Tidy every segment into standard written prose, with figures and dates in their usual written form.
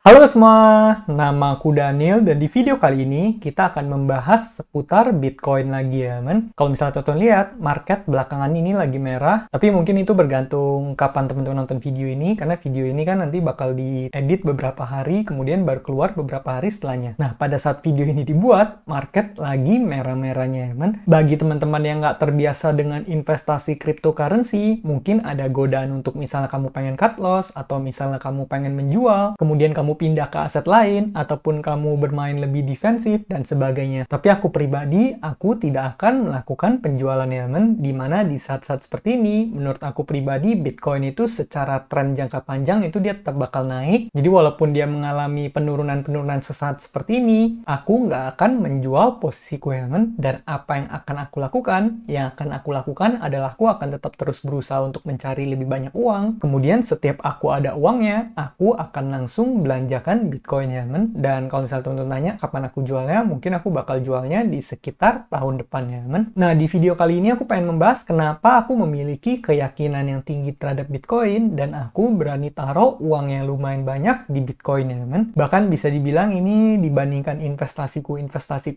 Halo semua, nama aku Daniel dan di video kali ini kita akan membahas seputar Bitcoin lagi ya men. Kalau misalnya teman-teman lihat, market belakangan ini lagi merah, tapi mungkin itu bergantung kapan teman-teman nonton video ini, karena video ini kan nanti bakal diedit beberapa hari, kemudian baru keluar beberapa hari setelahnya. Nah, pada saat video ini dibuat, market lagi merah-merahnya ya men. Bagi teman-teman yang nggak terbiasa dengan investasi cryptocurrency, mungkin ada godaan untuk misalnya kamu pengen cut loss, atau misalnya kamu pengen menjual, kemudian kamu pindah ke aset lain, ataupun kamu bermain lebih defensif, dan sebagainya. Tapi aku pribadi, aku tidak akan melakukan penjualan elemen, dimana di saat-saat seperti ini, menurut aku pribadi, Bitcoin itu secara tren jangka panjang itu dia tetap bakal naik. Jadi walaupun dia mengalami penurunan-penurunan sesaat seperti ini, aku nggak akan menjual posisiku elemen, dan apa yang akan aku lakukan? Yang akan aku lakukan adalah aku akan tetap terus berusaha untuk mencari lebih banyak uang. Kemudian setiap aku ada uangnya, aku akan langsung belanjakan Bitcoin ya men. Dan kalau misalnya teman-teman nanya kapan aku jualnya, mungkin aku bakal jualnya di sekitar tahun depan ya men. Nah, di video kali ini aku pengen membahas kenapa aku memiliki keyakinan yang tinggi terhadap Bitcoin dan aku berani taruh uang yang lumayan banyak di Bitcoin ya men. Bahkan bisa dibilang ini dibandingkan investasiku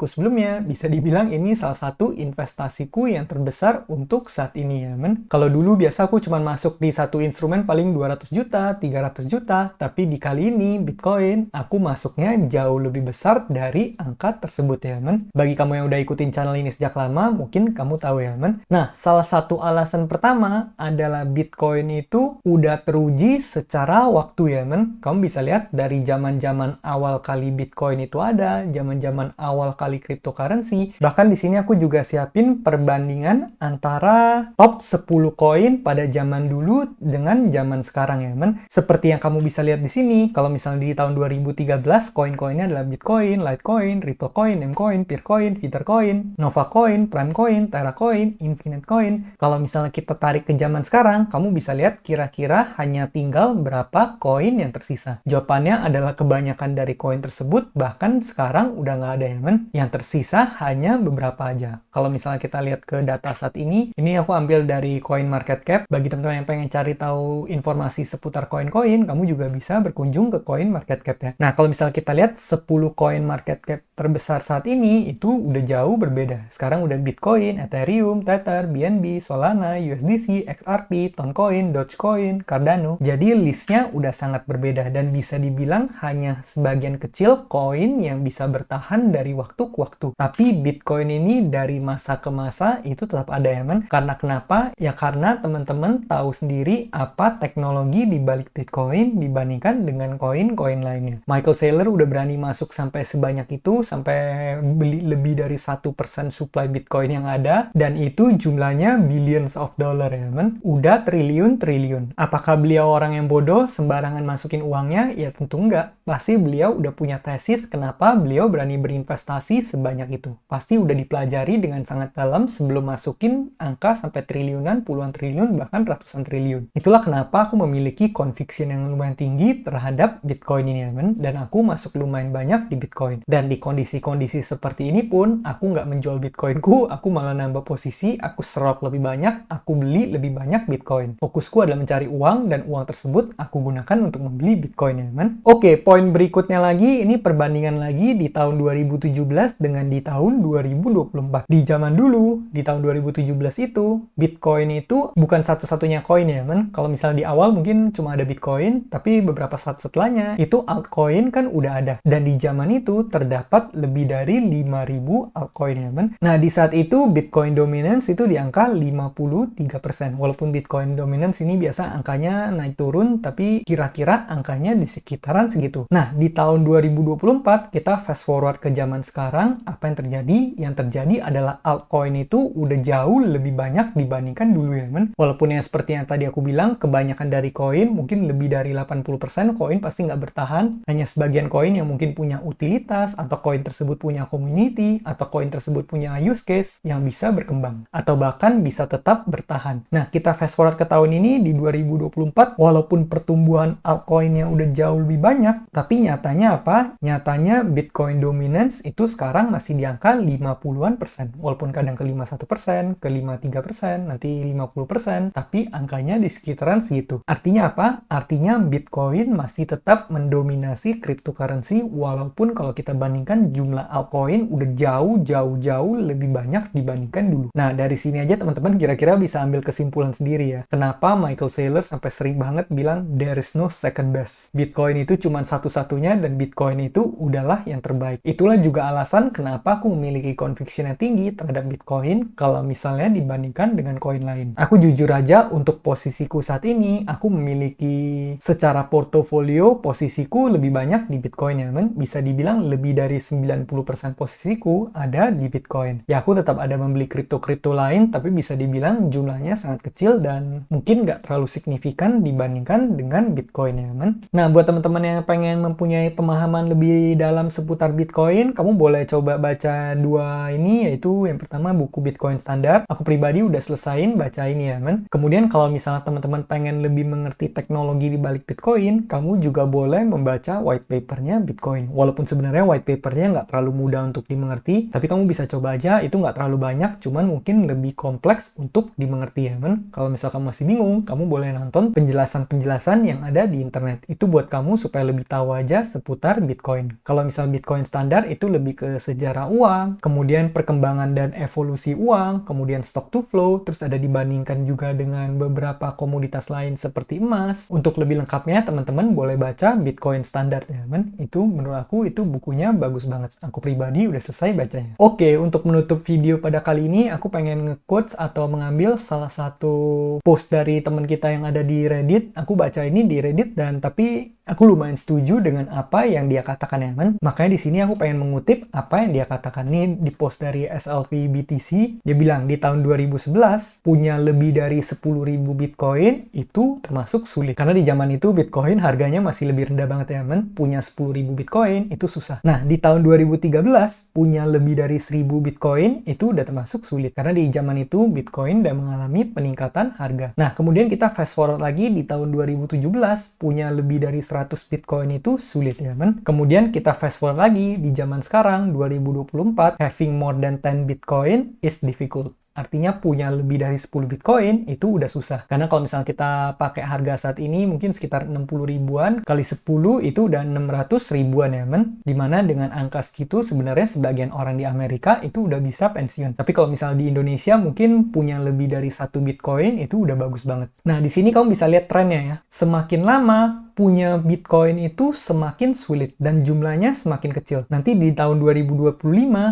sebelumnya, bisa dibilang ini salah satu investasiku yang terbesar untuk saat ini ya men. Kalau dulu biasa aku cuma masuk di satu instrumen paling 200 juta, 300 juta, tapi di kali ini Bitcoin, aku masuknya jauh lebih besar dari angka tersebut ya men. Bagi kamu yang udah ikutin channel ini sejak lama, mungkin kamu tahu ya men. Nah, salah satu alasan pertama adalah Bitcoin itu udah teruji secara waktu ya men. Kamu bisa lihat dari zaman-zaman awal kali Bitcoin itu ada, zaman-zaman awal kali cryptocurrency. Bahkan di sini aku juga siapin perbandingan antara top 10 koin pada zaman dulu dengan zaman sekarang ya men. Seperti yang kamu bisa lihat di sini, kalau misalnya di tahun 2013, koin-koinnya adalah Bitcoin, Litecoin, Ripple Coin, Namecoin, Peercoin, Tethercoin, Novacoin, Primecoin, Terracoin, Infinite Coin. Kalau misalnya kita tarik ke zaman sekarang, kamu bisa lihat kira-kira hanya tinggal berapa koin yang tersisa. Jawabannya adalah kebanyakan dari koin tersebut, bahkan sekarang udah nggak ada ya men. Yang tersisa hanya beberapa aja. Kalau misalnya kita lihat ke data saat ini aku ambil dari CoinMarketCap. Bagi teman-teman yang pengen cari tahu informasi seputar koin-koin, kamu juga bisa berkunjung ke CoinMarketCap ya. Nah, kalau misalnya kita lihat 10 coin market cap terbesar saat ini, itu udah jauh berbeda. Sekarang udah Bitcoin, Ethereum, Tether, BNB, Solana, USDC, XRP, Toncoin, Dogecoin, Cardano. Jadi listnya udah sangat berbeda dan bisa dibilang hanya sebagian kecil koin yang bisa bertahan dari waktu ke waktu. Tapi Bitcoin ini dari masa ke masa itu tetap ada ya men. Karena kenapa? Ya karena teman-teman tahu sendiri apa teknologi di balik Bitcoin dibandingkan dengan koin-koin lainnya. Michael Saylor udah berani masuk sampai sebanyak itu, sampai beli lebih dari 1% supply Bitcoin yang ada, dan itu jumlahnya billions of dollar ya men. Udah triliun-triliun. Apakah beliau orang yang bodoh sembarangan masukin uangnya? Ya tentu enggak. Pasti beliau udah punya tesis kenapa beliau berani berinvestasi sebanyak itu. Pasti udah dipelajari dengan sangat dalam sebelum masukin angka sampai triliunan, puluhan triliun, bahkan ratusan triliun. Itulah kenapa aku memiliki conviction yang lumayan tinggi terhadap Bitcoin ini ya men. Dan aku masuk lumayan banyak di Bitcoin. Dan di kondisi-kondisi seperti ini pun, aku nggak menjual Bitcoinku, aku malah nambah posisi, aku serok lebih banyak, aku beli lebih banyak Bitcoin. Fokusku adalah mencari uang, dan uang tersebut aku gunakan untuk membeli Bitcoin ya men. Oke, poin berikutnya lagi, ini perbandingan lagi di tahun 2017 dengan di tahun 2024. Di zaman dulu, di tahun 2017 itu, Bitcoin itu bukan satu-satunya koin ya men. Kalau misalnya di awal mungkin cuma ada Bitcoin, tapi beberapa saat setelahnya itu altcoin kan udah ada. Dan di zaman itu terdapat lebih dari 5.000 altcoin ya men. Nah, di saat itu Bitcoin dominance itu di angka 53%. Walaupun Bitcoin dominance ini biasa angkanya naik turun, tapi kira-kira angkanya di sekitaran segitu. Nah, di tahun 2024 kita fast forward ke zaman sekarang, apa yang terjadi? Yang terjadi adalah altcoin itu udah jauh lebih banyak dibandingkan dulu ya men. Walaupun yang seperti yang tadi aku bilang, kebanyakan dari koin, mungkin lebih dari 80% koin pasti nggak bertahan. Hanya sebagian koin yang mungkin punya utilitas, atau koin tersebut punya community, atau koin tersebut punya use case yang bisa berkembang. Atau bahkan bisa tetap bertahan. Nah, kita fast forward ke tahun ini, di 2024, walaupun pertumbuhan altcoinnya udah jauh lebih banyak, tapi nyatanya apa? Nyatanya Bitcoin dominance itu sekarang masih di angka 50-an%. Walaupun kadang ke 51%, ke 53%, nanti 50%, tapi angkanya di sekitaran segitu. Artinya apa? Artinya Bitcoin masih tetap mendominasi cryptocurrency, walaupun kalau kita bandingkan jumlah altcoin udah jauh lebih banyak dibandingkan dulu. Nah, dari sini aja teman-teman kira-kira bisa ambil kesimpulan sendiri ya. Kenapa Michael Saylor sampai sering banget bilang there is no second best. Bitcoin itu cuma satu-satunya dan Bitcoin itu udahlah yang terbaik. Itulah juga alasan kenapa aku memiliki conviction yang tinggi terhadap Bitcoin kalau misalnya dibandingkan dengan koin lain. Aku jujur aja untuk posisiku saat ini, aku memiliki secara portofolio posisiku lebih banyak di Bitcoin ya, men. Bisa dibilang lebih dari 90% posisiku ada di Bitcoin. Ya, aku tetap ada membeli kripto-kripto lain, tapi bisa dibilang jumlahnya sangat kecil dan mungkin nggak terlalu signifikan dibandingkan dengan Bitcoin ya, men. Nah, buat teman-teman yang pengen mempunyai pemahaman lebih dalam seputar Bitcoin, kamu boleh coba baca dua ini, yaitu yang pertama buku Bitcoin Standard. Aku pribadi udah selesain baca ini ya, men. Kemudian kalau misalnya teman-teman pengen lebih mengerti teknologi di balik Bitcoin, kamu juga boleh membaca white papernya Bitcoin. Walaupun sebenarnya white papernya nggak terlalu mudah untuk dimengerti, tapi kamu bisa coba aja, itu nggak terlalu banyak, cuman mungkin lebih kompleks untuk dimengerti ya, men. Kalau misalnya kamu masih bingung, kamu boleh nonton penjelasan-penjelasan yang ada di internet. Itu buat kamu supaya lebih tahu aja seputar Bitcoin. Kalau misal Bitcoin Standard itu lebih ke sejarah uang, kemudian perkembangan dan evolusi uang, kemudian stock to flow, terus ada dibandingkan juga dengan beberapa komoditas lain seperti emas. Untuk lebih lengkapnya, teman-teman boleh baca Bitcoin Standard ya, men. Itu menurut aku itu bukunya bagus banget. Aku pribadi udah selesai bacanya. Oke, untuk menutup video pada kali ini, aku pengen nge-quotes atau mengambil salah satu post dari teman kita yang ada di Reddit. Aku baca ini di Reddit tapi aku lumayan setuju dengan apa yang dia katakan ya, men. Makanya di sini aku pengen mengutip apa yang dia katakan. Ini di post dari SLV BTC. Dia bilang di tahun 2011 punya lebih dari 10.000 Bitcoin itu termasuk sulit. Karena di zaman itu Bitcoin harganya masih lebih rendah banget ya, men. Punya 10.000 Bitcoin itu susah. Nah, di tahun 2013 punya lebih dari 1.000 Bitcoin itu udah termasuk sulit. Karena di zaman itu Bitcoin udah mengalami peningkatan harga. Nah, kemudian kita fast forward lagi di tahun 2017 punya lebih dari 100 Bitcoin itu sulit ya, men. Kemudian kita fast forward lagi di zaman sekarang 2024, having more than 10 Bitcoin is difficult. Artinya punya lebih dari 10 Bitcoin itu udah susah. Karena kalau misalnya kita pakai harga saat ini mungkin sekitar 60 ribuan kali 10 itu udah 600 ribuan ya, men. Dimana dengan angka segitu sebenarnya sebagian orang di Amerika itu udah bisa pensiun. Tapi kalau misalnya di Indonesia mungkin punya lebih dari 1 Bitcoin itu udah bagus banget. Nah, di sini kamu bisa lihat trennya ya. Semakin lama punya Bitcoin itu semakin sulit dan jumlahnya semakin kecil. Nanti di tahun 2025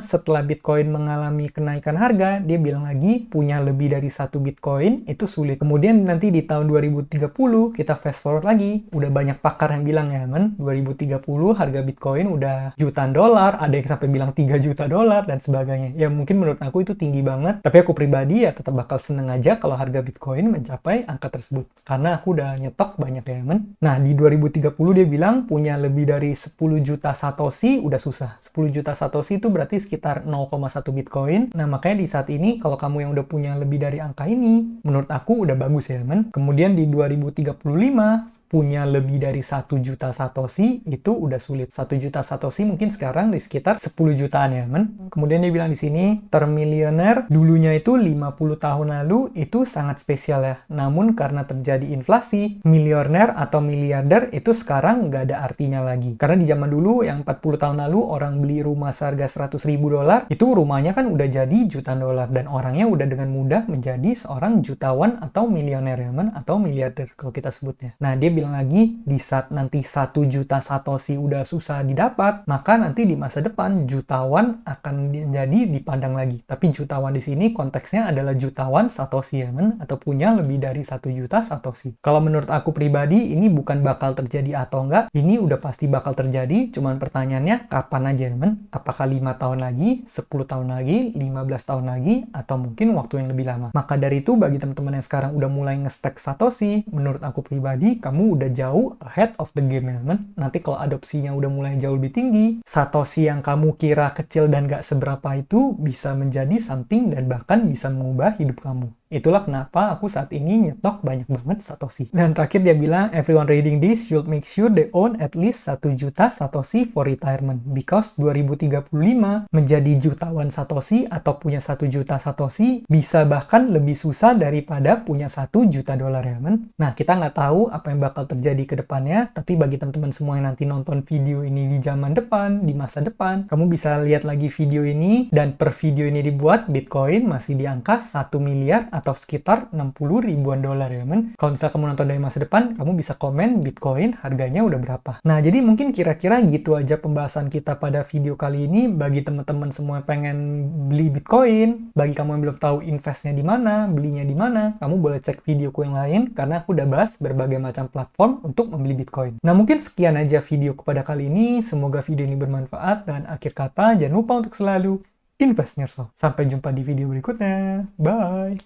setelah Bitcoin mengalami kenaikan harga, dia bilang lagi punya lebih dari 1 Bitcoin itu sulit. Kemudian nanti di tahun 2030 kita fast forward lagi, udah banyak pakar yang bilang ya, men, 2030 harga Bitcoin udah jutaan dolar, ada yang sampai bilang 3 juta dolar dan sebagainya. Ya mungkin menurut aku itu tinggi banget, tapi aku pribadi ya tetap bakal seneng aja kalau harga Bitcoin mencapai angka tersebut. Karena aku udah nyetok banyak ya, men. Nah, di 2030 dia bilang punya lebih dari 10 juta Satoshi udah susah. 10 juta Satoshi itu berarti sekitar 0,1 Bitcoin. Nah, makanya di saat ini kalau kamu yang udah punya lebih dari angka ini, menurut aku udah bagus ya, men. Kemudian di 2035 punya lebih dari 1 juta Satoshi itu udah sulit. 1 juta Satoshi mungkin sekarang di sekitar 10 jutaan ya, men. Kemudian dia bilang di sini, termilioner dulunya itu 50 tahun lalu itu sangat spesial ya. Namun karena terjadi inflasi, milioner atau miliarder itu sekarang nggak ada artinya lagi. Karena di zaman dulu yang 40 tahun lalu orang beli rumah seharga 100 ribu dolar, itu rumahnya kan udah jadi jutaan dolar dan orangnya udah dengan mudah menjadi seorang jutawan atau milioner ya, men, atau miliarder kalau kita sebutnya. Nah, dia bilang lagi, di saat nanti 1 juta Satoshi udah susah didapat, maka nanti di masa depan jutawan akan jadi dipandang lagi. Tapi jutawan di sini konteksnya adalah jutawan Satoshi ya, men, atau punya lebih dari 1 juta Satoshi. Kalau menurut aku pribadi, ini bukan bakal terjadi atau enggak, ini udah pasti bakal terjadi, cuman pertanyaannya kapan aja, men? Apakah 5 tahun lagi, 10 tahun lagi, 15 tahun lagi, atau mungkin waktu yang lebih lama. Maka dari itu, bagi teman-teman yang sekarang udah mulai nge-stack Satoshi, menurut aku pribadi, kamu udah jauh ahead of the game ya, men. Nanti kalau adopsinya udah mulai jauh lebih tinggi, Satoshi yang kamu kira kecil dan gak seberapa itu bisa menjadi something dan bahkan bisa mengubah hidup kamu. Itulah kenapa aku saat ini nyetok banyak banget Satoshi. Dan terakhir dia bilang, everyone reading this should make sure they own at least 1 juta Satoshi for retirement. Because 2035 menjadi jutawan Satoshi atau punya 1 juta Satoshi bisa bahkan lebih susah daripada punya 1 juta dolar ya men. Nah, kita nggak tahu apa yang bakal terjadi ke depannya, tapi bagi teman-teman semua yang nanti nonton video ini di zaman depan, di masa depan, kamu bisa lihat lagi video ini, dan per video ini dibuat, Bitcoin masih di angka 1 miliar atau sekitar 60 ribuan dolar ya men. Kalau misalnya kamu nonton dari masa depan, kamu bisa komen Bitcoin harganya udah berapa. Nah, jadi mungkin kira-kira gitu aja pembahasan kita pada video kali ini. Bagi teman-teman semua yang pengen beli Bitcoin, bagi kamu yang belum tahu investnya di mana, belinya di mana, kamu boleh cek videoku yang lain, karena aku udah bahas berbagai macam platform untuk membeli Bitcoin. Nah, mungkin sekian aja videoku pada kali ini. Semoga video ini bermanfaat, dan akhir kata, jangan lupa untuk selalu invest in yourself. Sampai jumpa di video berikutnya. Bye!